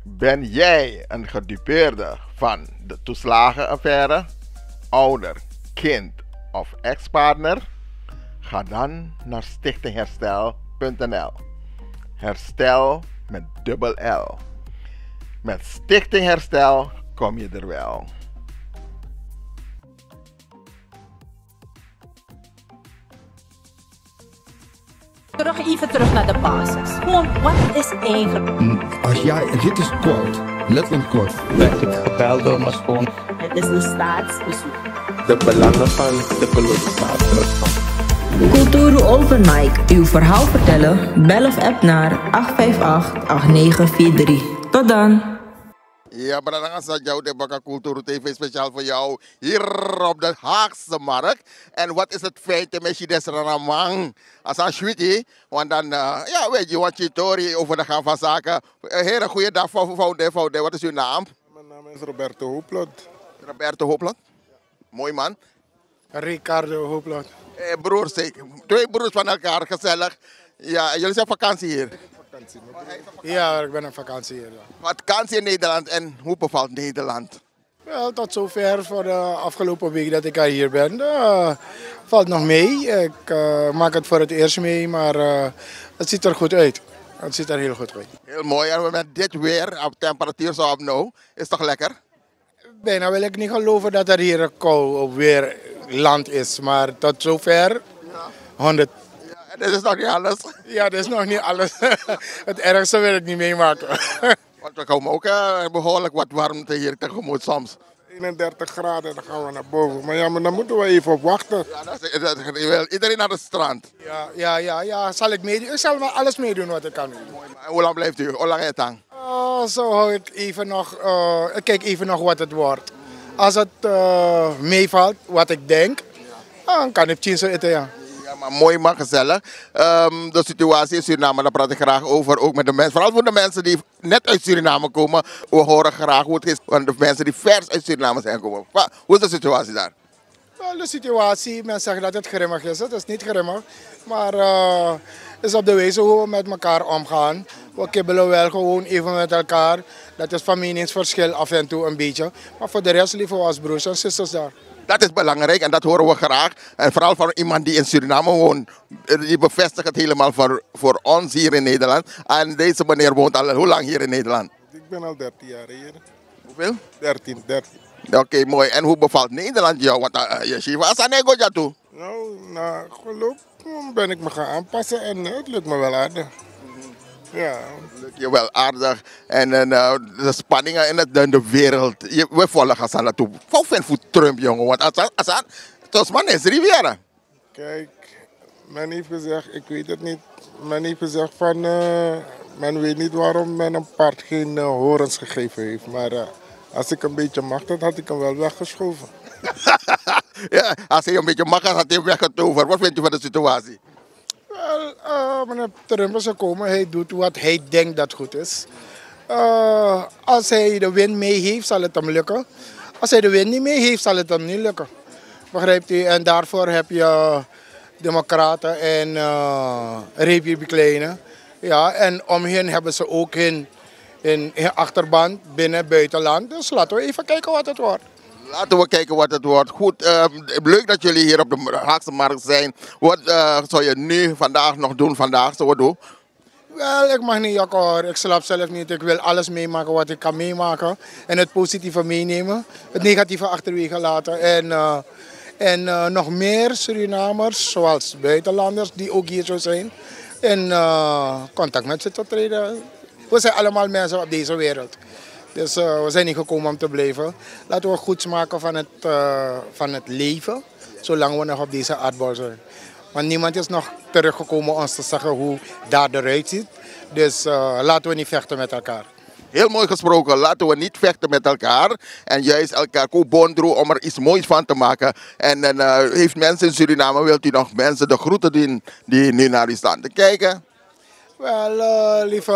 Ben jij een gedupeerde van de toeslagenaffaire, ouder, kind of ex-partner? Ga dan naar stichtingherstel.nl. Herstel met dubbel L. Met Stichting Herstel kom je er wel. Even terug naar de basis. Gewoon, wat is eigenlijk? Als jij, dit is kort, letterlijk kort. Werd ik gebeld door mijn schoon. Het is een staatsbezoek. De belangen van de kolonisator. Kulturu Open Mic. Uw verhaal vertellen? Bel of app naar 858-8943. Tot dan. Ja, maar dan gaat jou de Bakka Cultuur TV speciaal voor jou hier op de Haagse Markt. En wat is het feit met je desranamang? Als een sweetie, want dan, ja, weet je wat je tori over de gang van zaken. Heren, goeiedag, Foude. Wat is uw naam? Mijn naam is Roberto Hooplot. Roberto Hooplot. Mooi man. Ricardo Hooplot. Broers, twee broers van elkaar, gezellig. Ja, jullie zijn vakantie hier. Ja, ik ben op vakantie hier. Vakantie in Nederland en hoe bevalt Nederland? Wel, tot zover voor de afgelopen week dat ik hier ben. Valt nog mee. Ik maak het voor het eerst mee, maar het ziet er goed uit. Het ziet er heel goed uit. Heel mooi, en met dit weer, op temperatuur zo op nou, is toch lekker? Bijna wil ik niet geloven dat er hier een kou weer land is, maar tot zover 100. Dit is nog niet alles. Ja, dat is nog niet alles. Het ergste wil ik niet meemaken. Want we komen ook behoorlijk wat warmte hier tegemoet soms. 31 graden, dan gaan we naar boven. Maar ja, maar dan moeten we even op wachten. Ja, iedereen naar het strand. Ja. Zal ik meedoen? Ik zal wel alles meedoen wat ik kan doen. En hoe lang blijft u? Hoe lang is het dan? Zo hou ik even nog, ik kijk even nog wat het wordt. Als het meevalt, wat ik denk, dan kan ik zo eten, ja. Ja, maar mooi maar gezellig. De situatie in Suriname, daar praat ik graag over. Ook met de mensen, vooral voor de mensen die net uit Suriname komen. We horen graag hoe het is van de mensen die vers uit Suriname zijn gekomen. Hoe is de situatie daar? Wel, de situatie, mensen zeggen dat het grimmig is. Het is niet grimmig, maar het is op de wijze hoe we met elkaar omgaan. We kibbelen wel gewoon even met elkaar. Dat is van meningsverschil af en toe een beetje. Maar voor de rest liever we als broers en zusters daar. Dat is belangrijk en dat horen we graag. En vooral voor iemand die in Suriname woont. Die bevestigt het helemaal voor ons hier in Nederland. En deze meneer woont al hoe lang hier in Nederland? Ik ben al 13 jaar hier. Hoeveel? 13. Oké, mooi. En hoe bevalt Nederland jou? Want je shiva is aan ego toe. Nou, na geloof ben ik me gaan aanpassen en het lukt me wel aardig. Ja. Lukt je wel aardig. En de spanningen in de wereld. We volgen gaan naartoe. Wat vind je voor Trump, jongen? Want als man is Riviera. Kijk, men heeft gezegd, ik weet het niet. Men heeft gezegd van, men weet niet waarom men een paard geen horens gegeven heeft. Maar als ik een beetje macht had, had ik hem wel weggeschoven. Ja, als hij een beetje mag, had hij hem weggetoverd. Wat vind je van de situatie? Wel, meneer Trump is gekomen, hij doet wat hij denkt dat goed is. Als hij de win mee heeft, zal het hem lukken. Als hij de win niet mee heeft, zal het hem niet lukken. Begrijpt u? En daarvoor heb je democraten en republikeinen. Ja, en omheen hebben ze ook hun achterban binnen buitenland. Dus laten we even kijken wat het wordt. Laten we kijken wat het wordt. Goed, leuk dat jullie hier op de Haagse Markt zijn. Wat zou je nu vandaag nog doen? Wel, ik mag niet jakken hoor. Ik slaap zelf niet. Ik wil alles meemaken wat ik kan meemaken. En het positieve meenemen. Het negatieve achterwege laten. En nog meer Surinamers, zoals buitenlanders, die ook hier zo zijn. In contact met ze te treden. We zijn allemaal mensen op deze wereld. Dus we zijn niet gekomen om te blijven. Laten we goed maken van het leven, zolang we nog op deze aardbol zijn. Want niemand is nog teruggekomen om ons te zeggen hoe daar eruit ziet. Dus laten we niet vechten met elkaar. Heel mooi gesproken, laten we niet vechten met elkaar. En juist elkaar bondroe om er iets moois van te maken. En heeft mensen in Suriname, wilt u nog mensen de groeten doen die nu naar u staan te kijken? Wel, lieve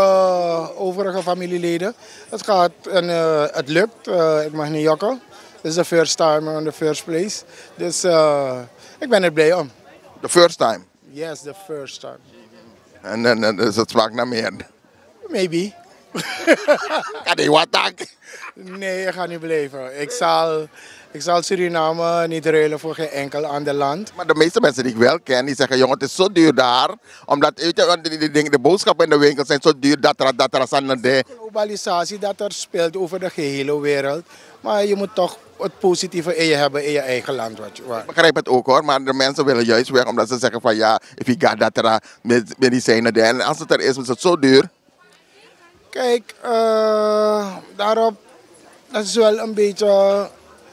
overige familieleden, het gaat en het lukt. Ik mag niet jakken. Dit is de first time in the first place. Dus ik ben er blij om. The first time? Yes, the first time. En dus het smaakt naar meer? Maybe. Kan die wat tak? Nee, ik ga niet blijven. Ik zal Suriname niet ruilen voor geen enkel ander land. Maar de meeste mensen die ik wel ken, die zeggen, jongen, het is zo duur daar. Omdat de boodschappen in de winkel zijn zo duur, dat er de. Globalisatie dat er speelt over de gehele wereld. Maar je moet toch het positieve in je hebben in je eigen land. Ik begrijp het ook hoor, maar de mensen willen juist weg omdat ze zeggen van ja, if you got dat er medicijnen daar. En als het er is het zo duur. Kijk, daarop, dat is wel een beetje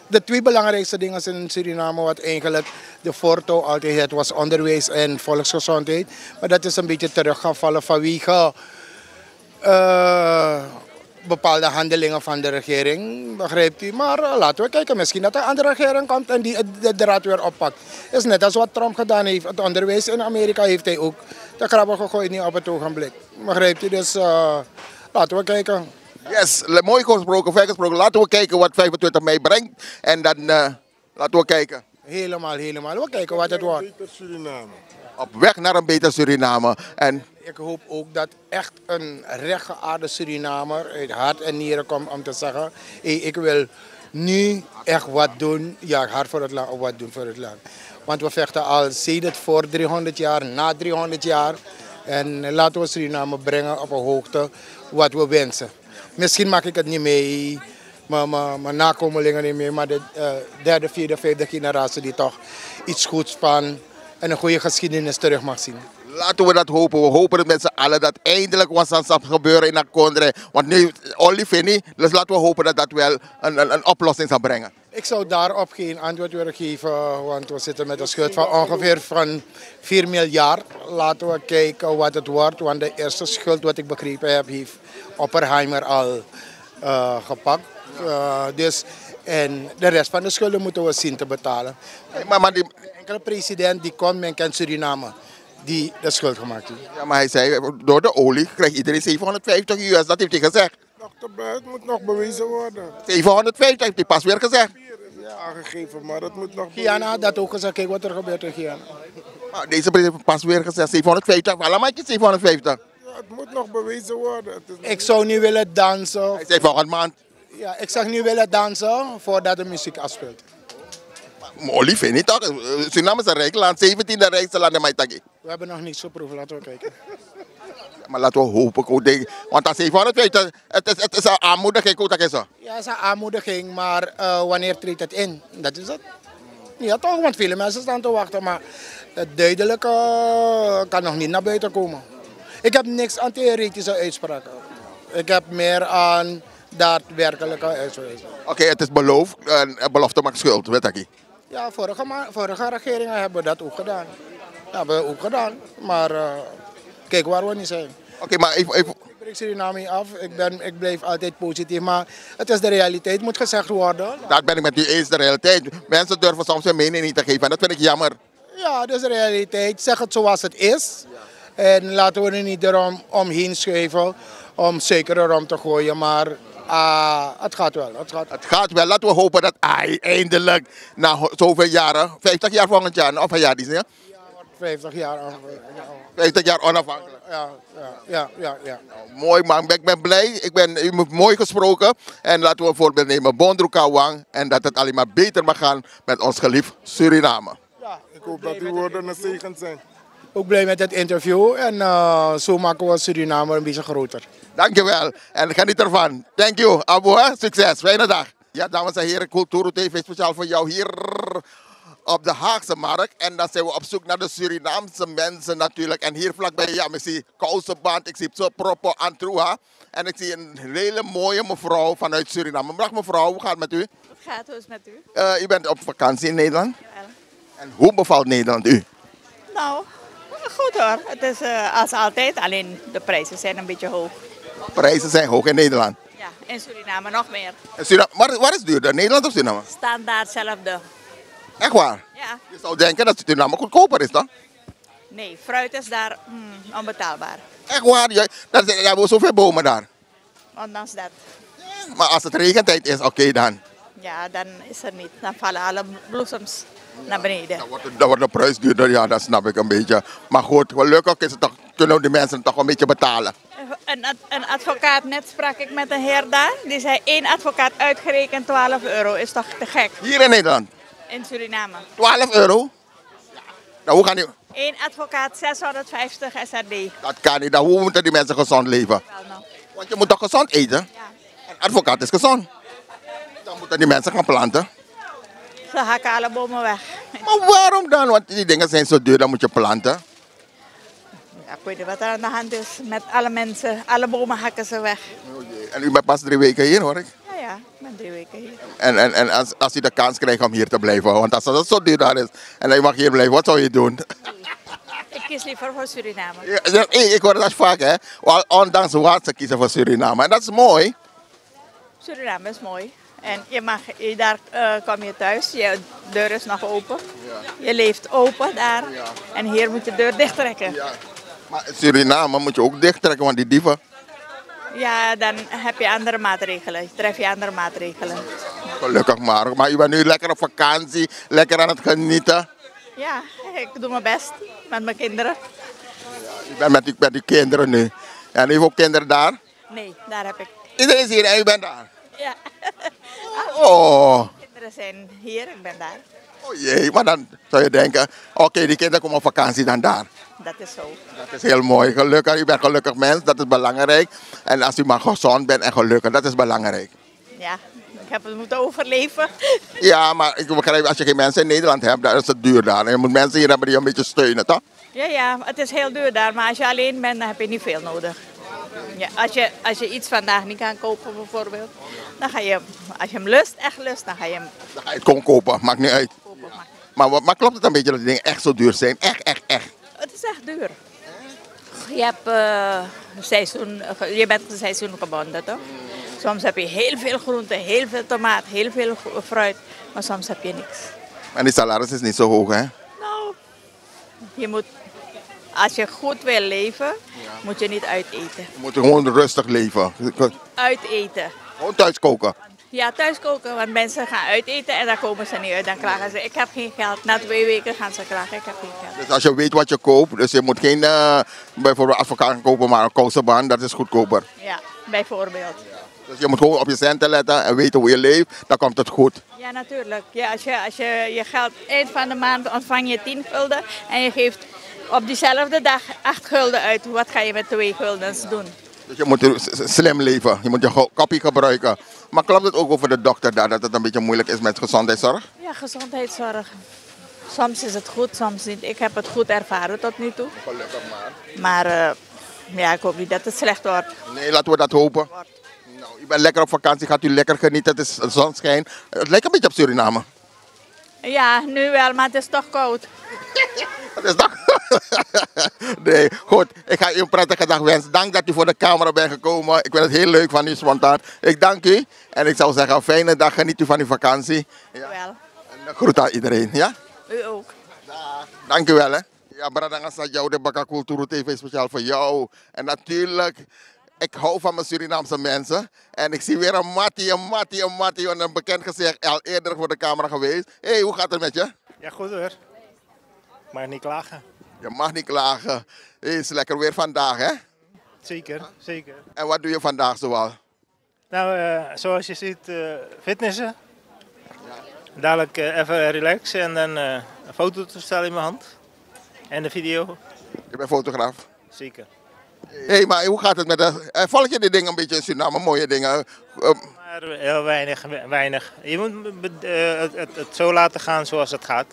de twee belangrijkste dingen in Suriname, wat eigenlijk de voortouw altijd had, was onderwijs en volksgezondheid. Maar dat is een beetje teruggevallen vanwege bepaalde handelingen van de regering, begrijpt u? Maar laten we kijken, misschien dat er een andere regering komt en die de draad weer oppakt. Het is net als wat Trump gedaan heeft. Het onderwijs in Amerika heeft hij ook de krabben gegooid niet op het ogenblik. Begrijpt u? Dus laten we kijken. Yes, mooi gesproken, ver gesproken. Laten we kijken wat 25 mei brengt. En dan laten we kijken. Helemaal. We kijken wat het wordt. Op weg naar een beter Suriname. En ik hoop ook dat echt een rechtgeaarde Surinamer uit hart en nieren komt om te zeggen: hey, ik wil nu echt wat doen. Ja, hard voor het land of wat doen voor het land. Want we vechten al sedert voor 300 jaar, na 300 jaar. En laten we Suriname brengen op een hoogte wat we wensen. Misschien maak ik het niet mee, mijn nakomelingen niet mee, maar de derde, vierde, vijfde generatie die toch iets goeds van en een goede geschiedenis terug mag zien. Laten we dat hopen. We hopen het met z'n allen dat eindelijk wat zal gebeuren in Akondre. Want nu, Olivini, dus laten we hopen dat dat wel een oplossing zal brengen. Ik zou daarop geen antwoord willen geven, want we zitten met een schuld van ongeveer van 4 miljard. Laten we kijken wat het wordt, want de eerste schuld wat ik begrepen heb, heeft Oppenheimer al gepakt. En de rest van de schulden moeten we zien te betalen. Maar die enkele president die komt, men kent Suriname, die de schuld gemaakt heeft. Ja, maar hij zei, door de olie krijgt iedereen 750 US, dat heeft hij gezegd. Het moet nog bewezen worden. 750 heeft hij pas weer gezegd. Ja, aangegeven, maar het moet nog Guyana had dat ook gezegd, kijk wat er gebeurt in Guyana. Maar deze president heeft pas weer gezegd 750, allemaal 750. Ja, het moet nog bewezen worden. Ik zou nu willen dansen. Hij zei volgende maand. Ja, ik zag nu willen dansen voordat de muziek afspeelt. Mooi vind je toch? Suriname is een rijk land, 17e rijkste land in Maitagi. We hebben nog niets geproefd, laten we kijken. Maar laten we hopen, want als 750, het is een aanmoediging, hoe is zo? Ja, het is een aanmoediging, maar wanneer treedt het in? Dat is het. Ja toch, want veel mensen staan te wachten, maar het duidelijke kan nog niet naar buiten komen. Ik heb niks aan theoretische uitspraken. Ik heb meer aan daadwerkelijke uitspraken. Oké, het is beloofd, belofte maakt schuld, weet ik. Ja, vorige regeringen hebben dat ook gedaan. Dat hebben we ook gedaan, maar kijk waar we niet zijn. Oké, maar even... Ik breek Suriname niet af, ik blijf altijd positief, maar het is de realiteit, moet gezegd worden. Dat ben ik met u eens, de realiteit. Mensen durven soms hun mening niet te geven en dat vind ik jammer. Ja, dat is de realiteit. Zeg het zoals het is. En laten we er niet erom omheen schuiven om suiker erom te gooien, maar het gaat wel. Het gaat wel. Laten we hopen dat eindelijk na zoveel jaren, 50 jaar volgend jaar, of een jaar die is, ja? 50 jaar. 50 jaar onafhankelijk. Ja. Nou, mooi man, ik ben blij. U hebt mooi gesproken. En laten we een voorbeeld nemen, Bondroe Kawang. En dat het alleen maar beter mag gaan met ons geliefd Suriname. Ja, ik hoop dat uw woorden een zegen zijn. Ook blij met het interview en zo maken we Suriname een beetje groter. Dankjewel en geniet ervan. Thank you, Abu. Succes, fijne dag. Ja, dames en heren, Cultuur TV speciaal voor jou hier op de Haagse Markt. En dan zijn we op zoek naar de Surinaamse mensen natuurlijk. En hier vlakbij, ja, ik zie Kousenband, ik zie Propo Antruha. En ik zie een hele mooie mevrouw vanuit Suriname. Dag mevrouw, hoe gaat het met u? Wat gaat het met u? U bent op vakantie in Nederland. Ja. En hoe bevalt Nederland u? Nou, goed hoor. Het is als altijd, alleen de prijzen zijn een beetje hoog. Prijzen zijn hoog in Nederland. Ja, in Suriname nog meer. Waar is duurder, Nederland of Suriname? Standaard hetzelfde. Echt waar? Ja. Je zou denken dat Suriname goedkoper is, toch? Nee, fruit is daar onbetaalbaar. Echt waar? Daar hebben we zoveel bomen daar. Ondanks dat. Maar als het regentijd is, oké dan. Ja, dan is er niet. Dan vallen alle bloesems naar beneden. Dan wordt de prijs duurder, ja, dat snap ik een beetje. Maar goed, gelukkig is het toch, kunnen de mensen toch een beetje betalen. een advocaat, net sprak ik met een heer daar. Die zei 1 advocaat uitgerekend €12. Is toch te gek? Hier in Nederland, In Suriname. €12? Nou, hoe gaan die... 1 advocaat, 650 SRD. Dat kan niet. Dan hoe moeten die mensen gezond leven? Wel nou. Want je moet toch gezond eten? Ja. Een advocaat is gezond. Dan moeten die mensen gaan planten. Ze hakken alle bomen weg. Maar waarom dan? Want die dingen zijn zo duur, dan moet je planten. Ja, ik weet niet wat er aan de hand is met alle mensen. Alle bomen hakken ze weg. En u bent pas 3 weken hier, hoor ik. Ja, ik ben 3 weken hier. En als u de kans krijgt om hier te blijven, want als het zo duur daar is en je mag hier blijven, wat zou je doen? Ik kies liever voor Suriname. Ja, ik hoor dat vaak, hè. Ondanks wat ze kiezen voor Suriname. En dat is mooi. Suriname is mooi. En daar kom je thuis, je deur is nog open. Je leeft open daar. En hier moet je deur dicht trekken. Ja. Maar in Suriname moet je ook dicht trekken, want die dieven. Ja, dan heb je andere maatregelen. Tref je andere maatregelen. Gelukkig maar. Maar u bent nu lekker op vakantie, lekker aan het genieten. Ja, ik doe mijn best met mijn kinderen. U bent met uw kinderen nu. En u heeft ook kinderen daar? Nee, daar heb ik. Iedereen is hier en u bent daar? Ja. Oh. Kinderen zijn hier, ik ben daar. Oh jee, maar dan zou je denken, oké, die kinderen komen op vakantie dan daar. Dat is zo. Dat is heel mooi. Gelukkig, u bent gelukkig mens, dat is belangrijk. En als u maar gezond bent en gelukkig, dat is belangrijk. Ja, ik heb het moeten overleven. Ja, maar ik begrijp, als je geen mensen in Nederland hebt, dan is het duur daar. En je moet mensen hier hebben die je een beetje steunen, toch? Ja, het is heel duur daar, maar als je alleen bent, dan heb je niet veel nodig. Ja, als je iets vandaag niet kan kopen bijvoorbeeld, dan ga je, als je hem echt lust, dan ga je hem Dan ga je het gewoon kopen, maakt niet uit. kopen. Maar klopt het een beetje dat die dingen echt zo duur zijn? Echt. Het is echt duur. Je hebt je bent seizoengebonden, toch? Soms heb je heel veel groenten, heel veel tomaat, heel veel fruit, maar soms heb je niks. En die salaris is niet zo hoog, hè? Nou, als je goed wil leven, moet je niet uiteten. Je moet gewoon rustig leven. Uiteten. Gewoon thuis koken. Ja, thuis koken, want mensen gaan uiteten en dan komen ze niet uit. Dan klagen ze, ik heb geen geld. Na 2 weken gaan ze klagen, ik heb geen geld. Dus als je weet wat je koopt, dus je moet geen bijvoorbeeld advocaat gaan kopen, maar een kousenband, dat is goedkoper. Ja, bijvoorbeeld. Dus je moet gewoon op je centen letten en weten hoe je leeft, dan komt het goed. Ja, natuurlijk. Ja, als je je geld eind van de maand ontvang je 10 gulden en je geeft op diezelfde dag 8 gulden uit. Wat ga je met 2 guldens doen? Dus je moet slim leven, je moet je kopie gebruiken. Maar klopt het ook over de dokter daar, dat het een beetje moeilijk is met gezondheidszorg? Ja, gezondheidszorg. Soms is het goed, soms niet. Ik heb het goed ervaren tot nu toe. Gelukkig maar. Maar ja, ik hoop niet dat het slecht wordt. Nee, laten we dat hopen. Nou, u bent lekker op vakantie, gaat u lekker genieten, het is zonschijn. Het lijkt een beetje op Suriname. Ja, nu wel, maar het is toch koud. Het is toch? Nee, goed. Ik ga u een prettige dag wensen. Dank dat u voor de camera bent gekomen. Ik vind het heel leuk van u spontaan. Ik dank u. En ik zou zeggen, een fijne dag. Geniet u van uw vakantie. Ja. Wel. En groet aan iedereen. Ja? U ook. Dank u wel. Hè. Ja, Bradanga staat jou de Baka Culturo TV speciaal voor jou. En natuurlijk, ik hou van mijn Surinaamse mensen. En ik zie weer een Mattie. Een bekend gezicht, al eerder voor de camera geweest. Hé, hey, hoe gaat het met je? Ja, goed hoor. Mag niet klagen. Je mag niet klagen. Het is lekker weer vandaag, hè? Zeker. En wat doe je vandaag zoal? Nou, zoals je ziet, fitnessen. Dadelijk even relaxen en dan een fototoestel in mijn hand. En de video. Je bent fotograaf? Zeker. Hé, maar hoe gaat het met de... volg je die dingen een beetje in Suriname, mooie dingen? Maar heel weinig. Je moet het zo laten gaan zoals het gaat.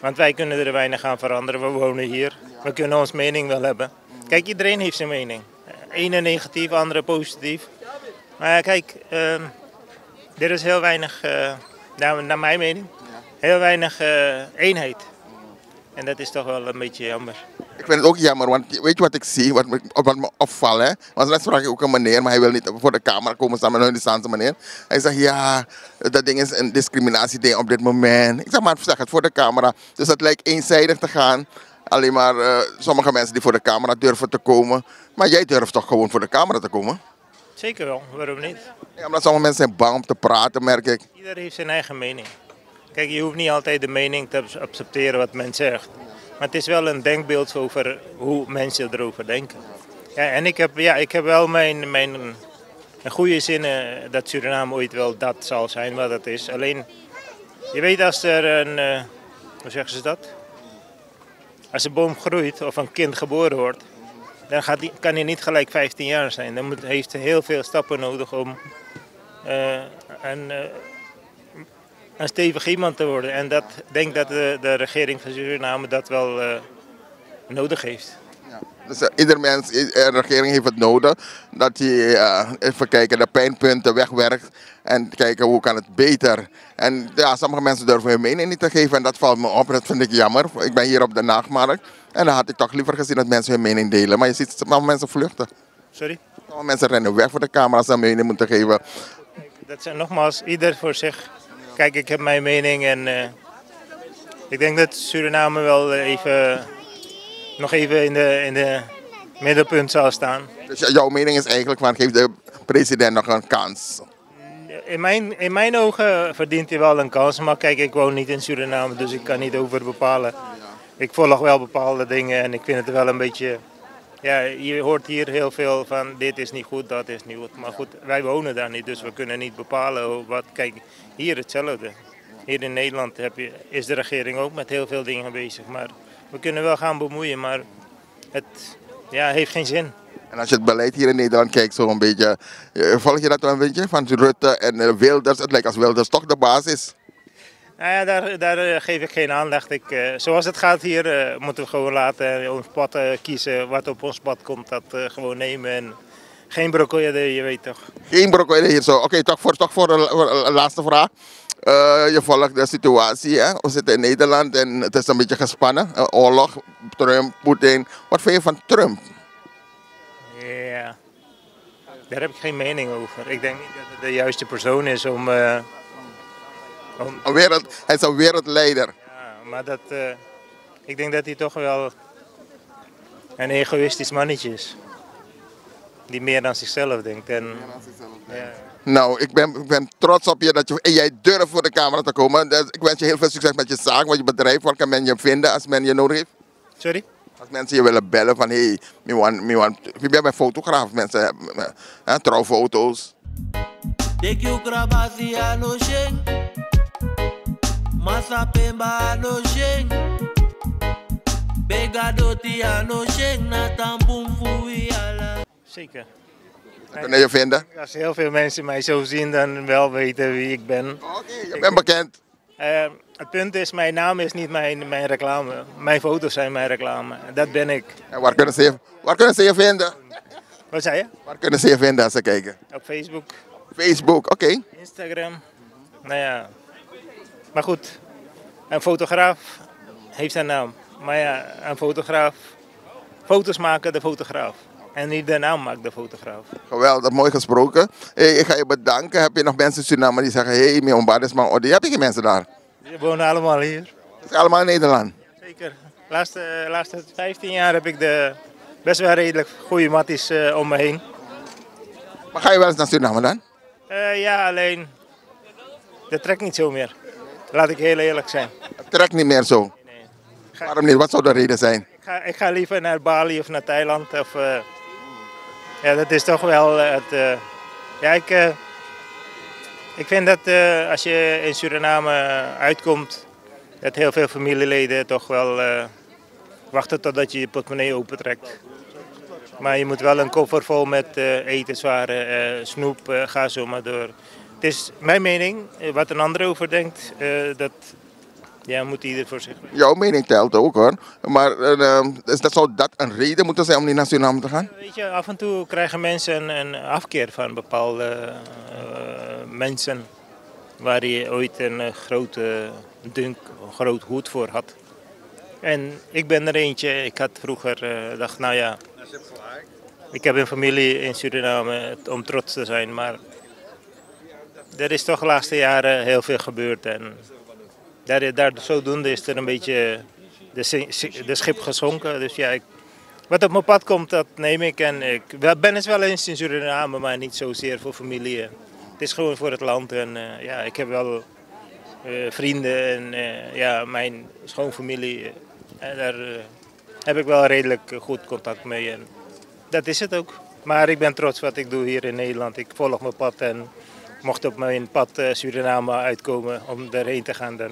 Want wij kunnen er weinig aan veranderen. We wonen hier. We kunnen onze mening wel hebben. Kijk, iedereen heeft zijn mening. Ene negatief, andere positief. Maar kijk, er is heel weinig, naar mijn mening, heel weinig eenheid. En dat is toch wel een beetje jammer. Ik vind het ook jammer, want weet je wat ik zie, wat me opvalt, hè? Want net sprak ik ook een meneer, maar hij wil niet voor de camera komen staan met een Hindustaanse meneer. Hij zegt, ja, dat ding is een discriminatieding op dit moment. Ik zeg, maar zeg het voor de camera. Dus het lijkt eenzijdig te gaan. Alleen maar sommige mensen die voor de camera durven te komen. Maar jij durft toch gewoon voor de camera te komen? Zeker wel, waarom niet? Ja, omdat sommige mensen zijn bang om te praten, merk ik. Ieder heeft zijn eigen mening. Kijk, je hoeft niet altijd de mening te accepteren wat men zegt. Maar het is wel een denkbeeld over hoe mensen erover denken. Ja, en ik heb wel mijn goede zinnen dat Suriname ooit wel dat zal zijn wat het is. Alleen, je weet als er een, hoe zeggen ze dat? Als een boom groeit of een kind geboren wordt, dan kan hij niet gelijk 15 jaar zijn. Dan heeft hij heel veel stappen nodig om een stevig iemand te worden. En ik denk dat de regering van Suriname dat wel nodig heeft. Dus ieder mens, de regering heeft het nodig dat hij even kijken, de pijnpunten wegwerkt en kijken hoe kan het beter. En ja, sommige mensen durven hun mening niet te geven en dat valt me op, dat vind ik jammer. Ik ben hier op de Nachtmarkt en dan had ik toch liever gezien dat mensen hun mening delen. Maar je ziet sommige mensen vluchten. Sorry? Sommige mensen rennen weg voor de camera als ze een mening moeten geven. Dat zijn nogmaals, ieder voor zich. Kijk, ik heb mijn mening en ik denk dat Suriname wel nog even in de middelpunt zal staan. Dus jouw mening is eigenlijk van geef de president nog een kans? In mijn ogen verdient hij wel een kans, maar kijk, ik woon niet in Suriname, dus ik kan niet over bepalen. Ik volg wel bepaalde dingen en ik vind het wel een beetje... Ja, je hoort hier heel veel van dit is niet goed, dat is niet goed. Maar goed, wij wonen daar niet, dus we kunnen niet bepalen wat... Kijk, hier hetzelfde. Hier in Nederland is de regering ook met heel veel dingen bezig. Maar we kunnen wel gaan bemoeien, maar het heeft geen zin. En als je het beleid hier in Nederland kijkt, zo een beetje, volg je dat wel een beetje? Van Rutte en Wilders, het lijkt als Wilders toch de baas is. Nou ja, daar geef ik geen aandacht. Zoals het gaat hier, moeten we gewoon laten ons pad kiezen. Wat op ons pad komt, dat gewoon nemen. En geen broccoli, je weet toch. Geen broccoli hier zo. Oké, toch voor de laatste vraag. Je volgt de situatie, hè? We zitten in Nederland en het is een beetje gespannen. Oorlog, Trump, Poetin. Wat vind je van Trump? Ja, daar heb ik geen mening over. Ik denk niet dat het de juiste persoon is om... Hij is een wereldleider. Ja, maar ik denk dat hij toch wel een egoïstisch mannetje is. Die meer aan zichzelf denkt. Ja. Nou, ik ben trots op je en jij durft voor de camera te komen. Dus ik wens je heel veel succes met je zaak, met je bedrijf. Waar kan men je vinden als men je nodig heeft? Sorry? Als mensen je willen bellen van hey, ik ben mijn fotograaf. Mensen hebben trouwfoto's. Zeker. Kunnen je vinden? Als heel veel mensen mij zo zien, dan wel weten wie ik ben. Oké, je bent bekend. Het punt is, mijn naam is niet mijn reclame. Mijn foto's zijn mijn reclame. Dat ben ik. En waar kunnen ze je vinden? Wat zei je? Waar kunnen ze je vinden als ze kijken? Op Facebook. Facebook, oké. Instagram. Nou ja. Maar goed, een fotograaf heeft een naam. Maar ja, een fotograaf... Foto's maken de fotograaf. En niet de naam maakt de fotograaf. Geweldig, mooi gesproken. Hey, ik ga je bedanken. Heb je nog mensen in Suriname die zeggen... Hé, mijn ombaar is mijn orde. Heb je geen mensen daar? Die wonen allemaal hier. Het is allemaal in Nederland? Zeker. De laatste 15 jaar heb ik best wel redelijk goede matties om me heen. Maar ga je wel eens naar Suriname dan? Ja, alleen... Dat trekt niet zo meer. Laat ik heel eerlijk zijn. Het trekt niet meer zo? Nee. Waarom niet? Wat zou de reden zijn? Ik ga liever naar Bali of naar Thailand. Ja, dat is toch wel het... ik vind dat als je in Suriname uitkomt, dat heel veel familieleden toch wel wachten totdat je je portemonnee opentrekt. Maar je moet wel een koffer vol met etenswaren, snoep, ga zo maar door. Het is mijn mening, wat een ander over denkt, dat moet ieder voor zich. Jouw mening telt ook hoor, maar zou dat een reden moeten zijn om niet naar Suriname te gaan? Weet je, af en toe krijgen mensen een afkeer van bepaalde mensen waar je ooit een groot hoed voor had. En ik ben er eentje, ik had vroeger gedacht, nou ja, ik heb een familie in Suriname om trots te zijn, maar er is toch de laatste jaren heel veel gebeurd en zodoende is er een beetje de schip gezonken. Dus ja, wat op mijn pad komt, dat neem ik. En ik ben eens wel eens in Suriname, maar niet zozeer voor familie. Het is gewoon voor het land. En ik heb wel vrienden en mijn schoonfamilie. Daar heb ik wel redelijk goed contact mee. En Dat is het ook. Maar ik ben trots wat ik doe hier in Nederland. Ik volg mijn pad en mocht op mijn pad Suriname uitkomen om erheen te gaan, dan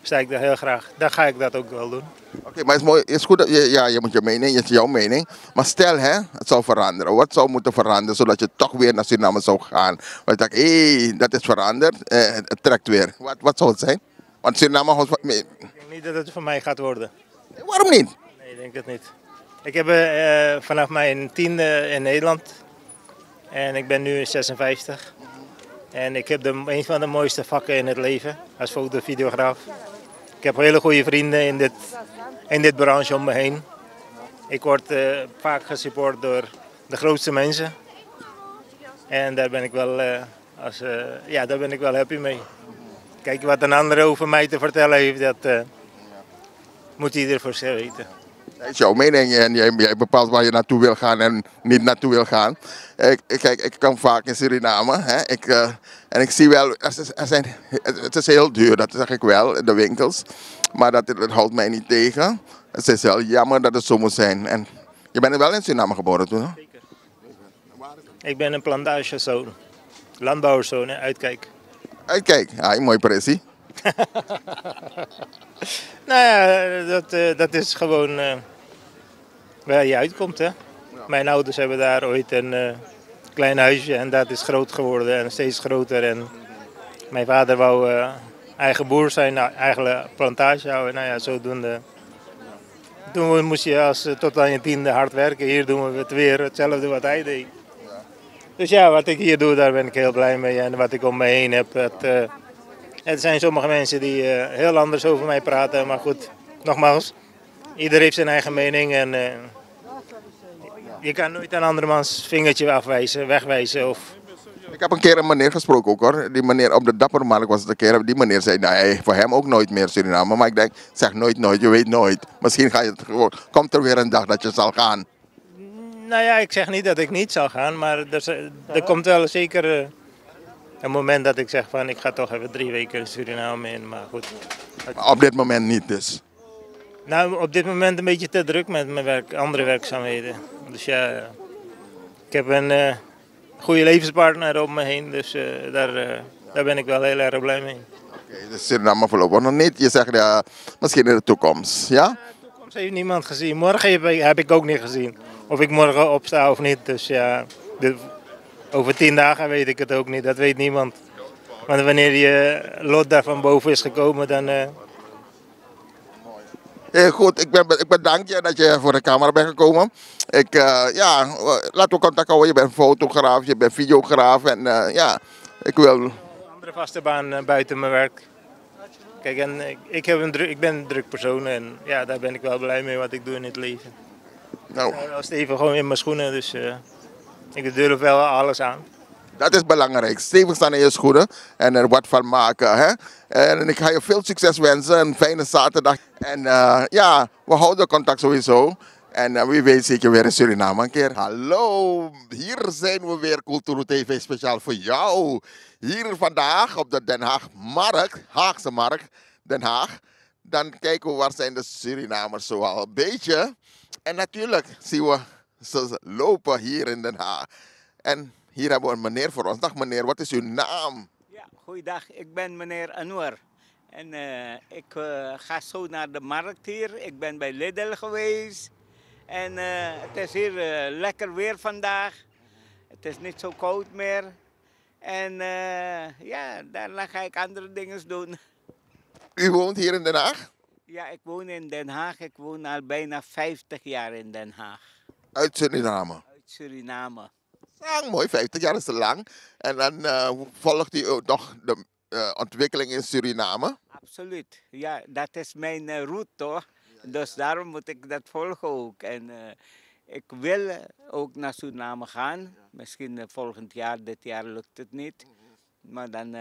sta ik daar heel graag. Dan ga ik dat ook wel doen. Oké, maar het is mooi. Het is goed dat je moet je mening, het is jouw mening. Maar stel, het zou veranderen. Wat zou moeten veranderen zodat je toch weer naar Suriname zou gaan? Want ik dacht, dat is veranderd. Het trekt weer. Wat zou het zijn? Want Suriname houdt... Ik denk niet dat het voor mij gaat worden. Waarom niet? Nee, ik denk het niet. Ik heb vanaf mijn 10e in Nederland. En ik ben nu 56. En ik heb een van de mooiste vakken in het leven als fotovideograaf. Ik heb hele goede vrienden in dit branche om me heen. Ik word vaak gesupport door de grootste mensen. En daar ben ik wel, daar ben ik wel happy mee. Kijk, wat een ander over mij te vertellen heeft, dat moet ieder voor zich weten. Dat is jouw mening en jij bepaalt waar je naartoe wil gaan en niet naartoe wil gaan. Kijk, ik kom vaak in Suriname. En ik zie wel, het is heel duur, dat zeg ik wel, in de winkels. Maar dat houdt mij niet tegen. Het is wel jammer dat het zo moet zijn. En je bent wel in Suriname geboren toen, hè? Zeker. Ik ben een plantagezoon. Landbouwerszoon, Uitkijk. Uitkijk, ja, mooi pressie. Nou ja, dat is gewoon waar je uitkomt, hè. Ja. Mijn ouders hebben daar ooit een klein huisje en dat is groot geworden en steeds groter. En mijn vader wou eigen boer zijn, eigen plantage houden. Nou ja, zodoende. Toen moest je tot aan je 10e hard werken. Hier doen we het weer hetzelfde wat hij deed. Dus ja, wat ik hier doe, daar ben ik heel blij mee. En wat ik om me heen heb, er zijn sommige mensen die heel anders over mij praten. Maar goed, nogmaals, ieder heeft zijn eigen mening. En je kan nooit een andermans vingertje afwijzen, wegwijzen. Ik heb een keer een meneer gesproken ook hoor. Die meneer op de Dappermarkt was het een keer. Die meneer zei, nou, voor hem ook nooit meer Suriname. Maar ik denk, zeg nooit, je weet nooit. Misschien komt er weer een dag dat je zal gaan. Nou ja, ik zeg niet dat ik niet zal gaan. Maar er komt wel zeker een moment dat ik zeg van ik ga toch even 3 weken in Suriname in. Maar goed. Maar op dit moment niet dus? Nou, op dit moment een beetje te druk met mijn werk, andere werkzaamheden. Dus ja, ik heb een goede levenspartner om me heen. Dus daar ben ik wel heel erg blij mee. Oké, dus Suriname voorlopig nog niet. Je zegt misschien in de toekomst, ja? De toekomst heeft niemand gezien. Morgen heb ik ook niet gezien. Of ik morgen opsta of niet. Dus ja, over 10 dagen weet ik het ook niet. Dat weet niemand. Want wanneer je lot daar van boven is gekomen, dan... Heel goed, ik bedank je dat je voor de camera bent gekomen. Laten we contact houden. Je bent fotograaf, je bent videograaf en ik wil... Een andere vaste baan buiten mijn werk. Kijk, en ik ben een druk persoon en ja, daar ben ik wel blij mee wat ik doe in het leven. Nou. Ik sta stevig gewoon in mijn schoenen, dus ik durf wel alles aan. Dat is belangrijk. Stevig staan in je schoenen en er wat van maken. Hè? En ik ga je veel succes wensen. Een fijne zaterdag. En we houden contact sowieso. En wie weet zeker weer in Suriname een keer. Hallo, hier zijn we weer. Kulturu TV speciaal voor jou. Hier vandaag op de Den Haag Markt, Haagse Markt, Den Haag. Dan kijken we waar zijn de Surinamers zoal een beetje. En natuurlijk zien we ze lopen hier in Den Haag. En hier hebben we een meneer voor ons. Dag meneer, wat is uw naam? Ja, goeiedag. Ik ben meneer Anwar. En ik ga zo naar de markt hier. Ik ben bij Lidl geweest. En het is hier lekker weer vandaag. Het is niet zo koud meer. En daarna ga ik andere dingen doen. U woont hier in Den Haag? Ja, ik woon in Den Haag. Ik woon al bijna 50 jaar in Den Haag. Uit Suriname? Uit Suriname. Ja, mooi, 50 jaar is te lang. En dan volgt u ook nog de ontwikkeling in Suriname? Absoluut. Ja, dat is mijn route toch. Ja. Dus daarom moet ik dat volgen ook. En ik wil ook naar Suriname gaan. Ja. Misschien volgend jaar, dit jaar lukt het niet. Maar dan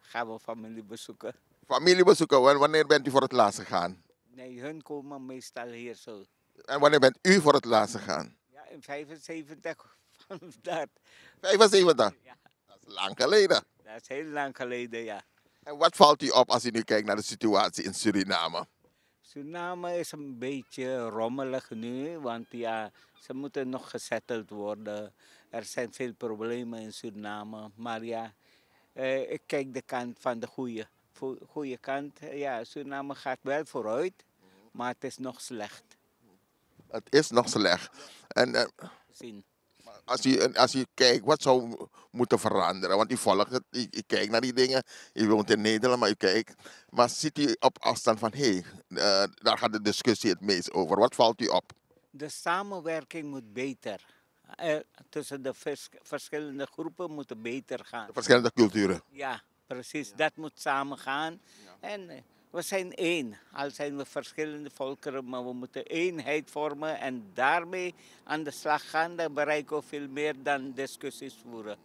gaan we familie bezoeken. Familie bezoeken, wanneer bent u voor het laatst gegaan? Nee, hun komen meestal hier zo. En wanneer bent u voor het laatst gegaan? Ja, in 75. Dat. 75? Ja. Dat is lang geleden. Dat is heel lang geleden, ja. En wat valt u op als u nu kijkt naar de situatie in Suriname? Suriname is een beetje rommelig nu, want ja, ze moeten nog gesetteld worden. Er zijn veel problemen in Suriname, maar ja, ik kijk de kant van de goede kant. Ja, Suriname gaat wel vooruit, maar het is nog slecht. Het is nog slecht. En Zien. als je kijkt, wat zou moeten veranderen? Want u volgt het, u kijkt naar die dingen. U woont in Nederland, maar u kijkt. Maar ziet u op afstand van, daar gaat de discussie het meest over. Wat valt u op? De samenwerking moet beter. Tussen de verschillende groepen moet beter gaan. De verschillende culturen. Ja, precies. Dat moet samen gaan. Ja. En we zijn één. Al zijn we verschillende volkeren, maar we moeten eenheid vormen en daarmee aan de slag gaan. Dan bereiken we veel meer dan discussies voeren.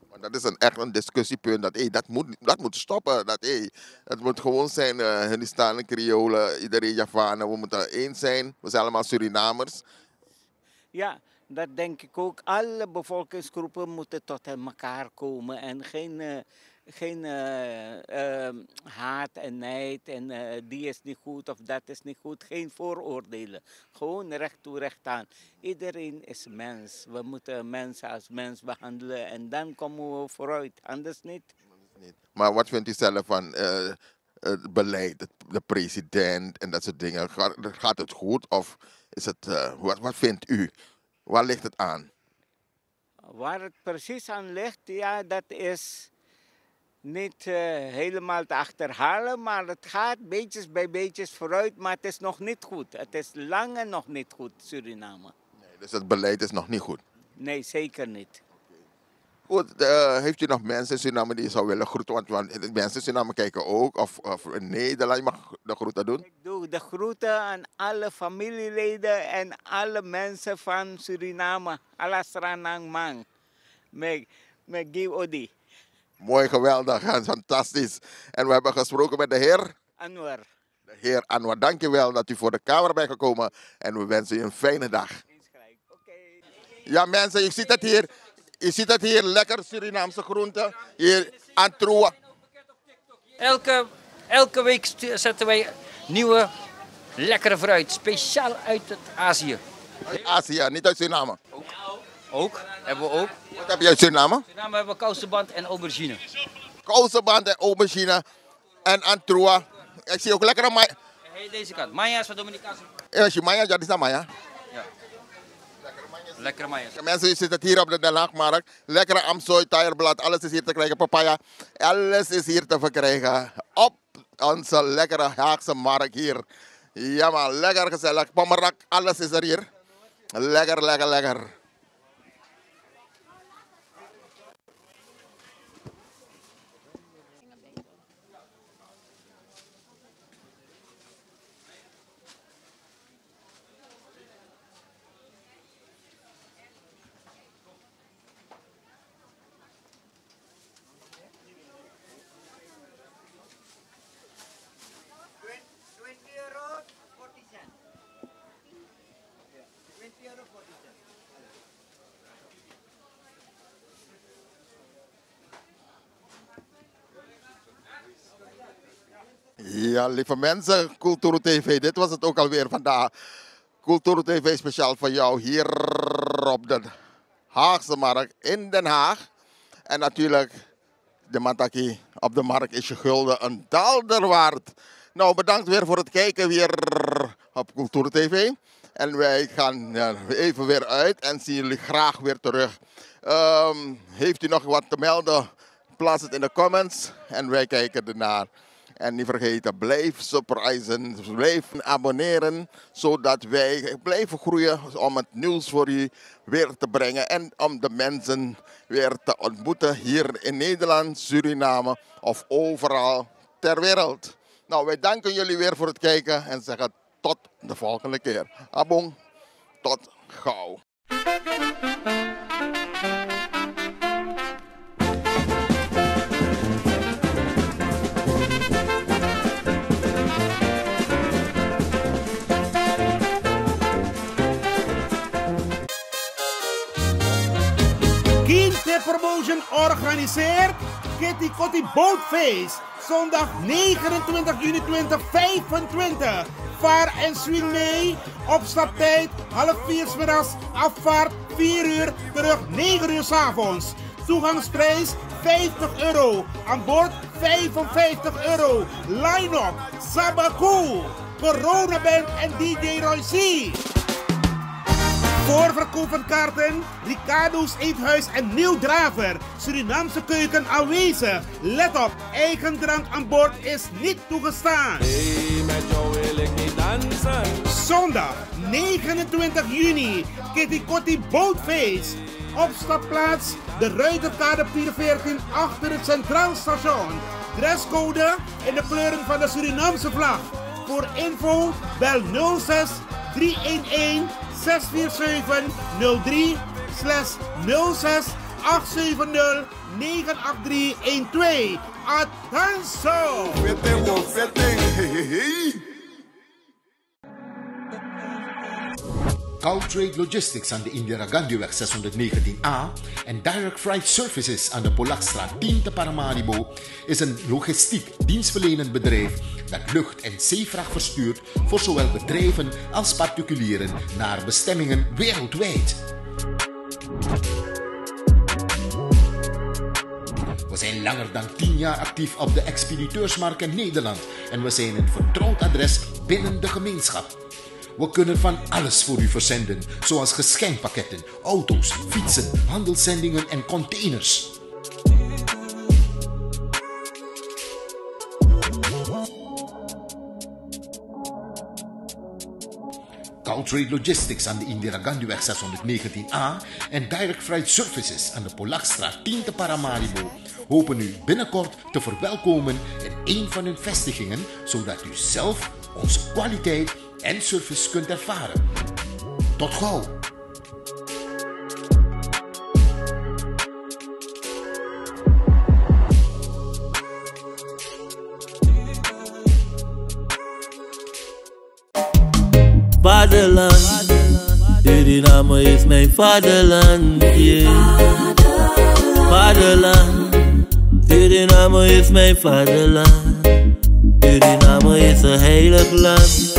Want dat is echt een discussiepunt. Dat moet stoppen. Dat moet gewoon zijn, Hindustanen, Creolen, iedereen Javanen. We moeten één zijn. We zijn allemaal Surinamers. Ja, dat denk ik ook. Alle bevolkingsgroepen moeten tot elkaar komen en geen haat en nijd en die is niet goed of dat is niet goed. Geen vooroordelen. Gewoon recht toe recht aan. Iedereen is mens. We moeten mensen als mens behandelen en dan komen we vooruit. Anders niet. Maar wat vindt u zelf van het beleid, de president en dat soort dingen? Gaat het goed of is het, wat vindt u? Waar ligt het aan? Waar het precies aan ligt, ja, dat is niet helemaal te achterhalen, maar het gaat beetjes bij beetjes vooruit, maar het is nog niet goed. Het is lang en nog niet goed, Suriname. Nee, dus het beleid is nog niet goed? Nee, zeker niet. Goed, heeft u nog mensen in Suriname die je zou willen groeten? Want mensen in Suriname kijken ook, of in Nederland, je mag de groeten doen? Ik doe de groeten aan alle familieleden en alle mensen van Suriname. Alasranang man. Met Giv Odi. Mooi, geweldig en fantastisch. En we hebben gesproken met de heer Anwar. De heer Anwar, dankjewel dat u voor de camera bent gekomen. En we wensen u een fijne dag. Ja mensen, je ziet het hier, lekker Surinaamse groenten. Hier aan Troa. Elke week zetten wij nieuwe, lekkere fruit. Speciaal uit het Azië. Uit Azië, niet uit Suriname? Ook, hebben we ook. Wat heb je uit Suriname? In Suriname hebben we kousenband en aubergine. Kousenband en aubergine. En aan Troa. Ik zie ook lekkere Maya. Deze kant. Maya is van Dominicaanse. Als je Maya, dat is dat Maya. Ja. Lekkere Maya. Mensen, je zit hier op de Den Haagmarkt. Lekkere amsooi, taierblad, alles is hier te krijgen. Papaya, alles is hier te verkrijgen. Op onze lekkere Haagse markt hier. Ja man, lekker gezellig. Pomerak, alles is er hier. Lekker, lekker, lekker. Ja, lieve mensen, Kulturu TV, dit was het ook alweer vandaag. Kulturu TV speciaal voor jou hier op de Haagse markt in Den Haag. En natuurlijk, de mataki op de markt is je gulden een daalder waard. Nou, bedankt weer voor het kijken weer op Kulturu TV. En wij gaan even weer uit en zien jullie graag weer terug. Heeft u nog wat te melden? Plaats het in de comments en wij kijken ernaar. En niet vergeten, blijf surprisen, blijf abonneren, zodat wij blijven groeien om het nieuws voor u weer te brengen. En om de mensen weer te ontmoeten hier in Nederland, Suriname of overal ter wereld. Nou, wij danken jullie weer voor het kijken en zeggen tot de volgende keer. Abon, tot gauw. Promotion organiseert Kitty Kotti Boat Feest. Zondag 29 juni 2025. Vaar en swing mee. Opstaptijd 3:30 's middags. Afvaart 4 uur. Terug 9 uur 's avonds. Toegangsprijs €50. Aan boord €55. Line-up Sabaku, Corona Band en DJ Roy C. Voorverkoop van kaarten, Ricardo's Eethuis en Nieuw Draver. Surinaamse keuken aanwezig. Let op, eigen drank aan boord is niet toegestaan. Hey, met jou wil ik niet dansen. Zondag 29 juni, Kitty Kotti Bootfeest. Opstapplaats, de Ruiterkade 14 achter het Centraal Station. Dresscode in de kleuren van de Surinaamse vlag. Voor info bel 06 311 647 03 /06 870 98312. Attenzo! Gautrade Logistics aan de Indira Gandhiweg 619A en Direct Freight Services aan de Polakstraat 10 te Paramaribo is een logistiek dienstverlenend bedrijf dat lucht- en zeevracht verstuurt voor zowel bedrijven als particulieren naar bestemmingen wereldwijd. We zijn langer dan 10 jaar actief op de expediteursmarkt in Nederland en we zijn een vertrouwd adres binnen de gemeenschap. We kunnen van alles voor u verzenden, zoals geschenkpakketten, auto's, fietsen, handelszendingen en containers. Gautrade Logistics aan de Indira Gandhiweg 619A en Direct Freight Services aan de Polakstraat 10 te Paramaribo hopen u binnenkort te verwelkomen in een van hun vestigingen, zodat u zelf onze kwaliteit en service kunt ervaren. Tot gauw! Vaderland, Suriname is mijn vaderland, yeah. Vaderland, Suriname is mijn vaderland. Suriname is een heilig land,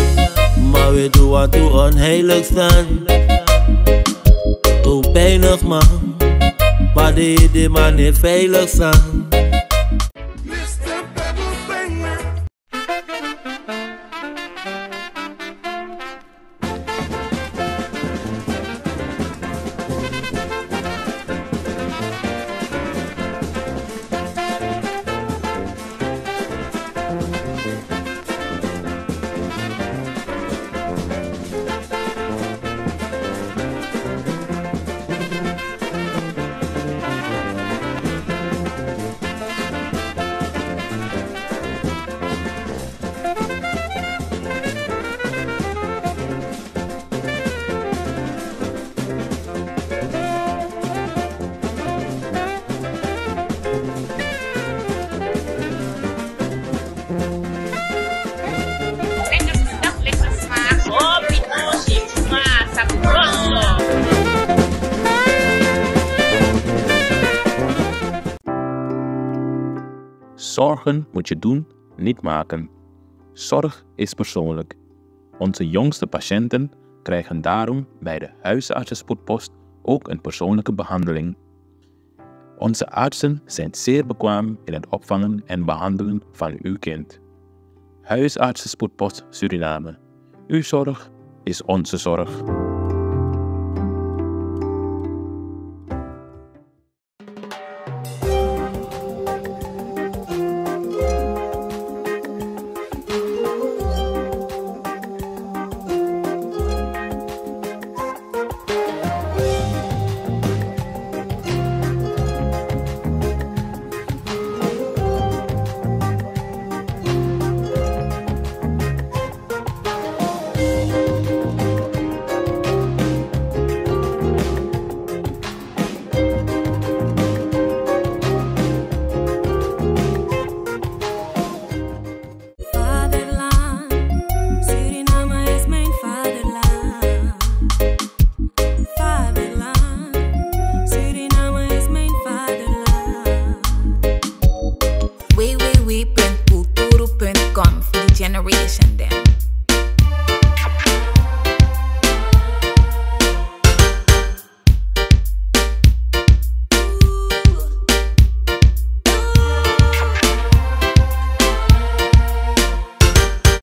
maar we doen wat toe onheilig staan. Zo weinig man, maar de man niet veilig staan. Zorgen moet je doen, niet maken. Zorg is persoonlijk. Onze jongste patiënten krijgen daarom bij de huisartsenspoedpost ook een persoonlijke behandeling. Onze artsen zijn zeer bekwaam in het opvangen en behandelen van uw kind. Huisartsenspoedpost Suriname. Uw zorg is onze zorg.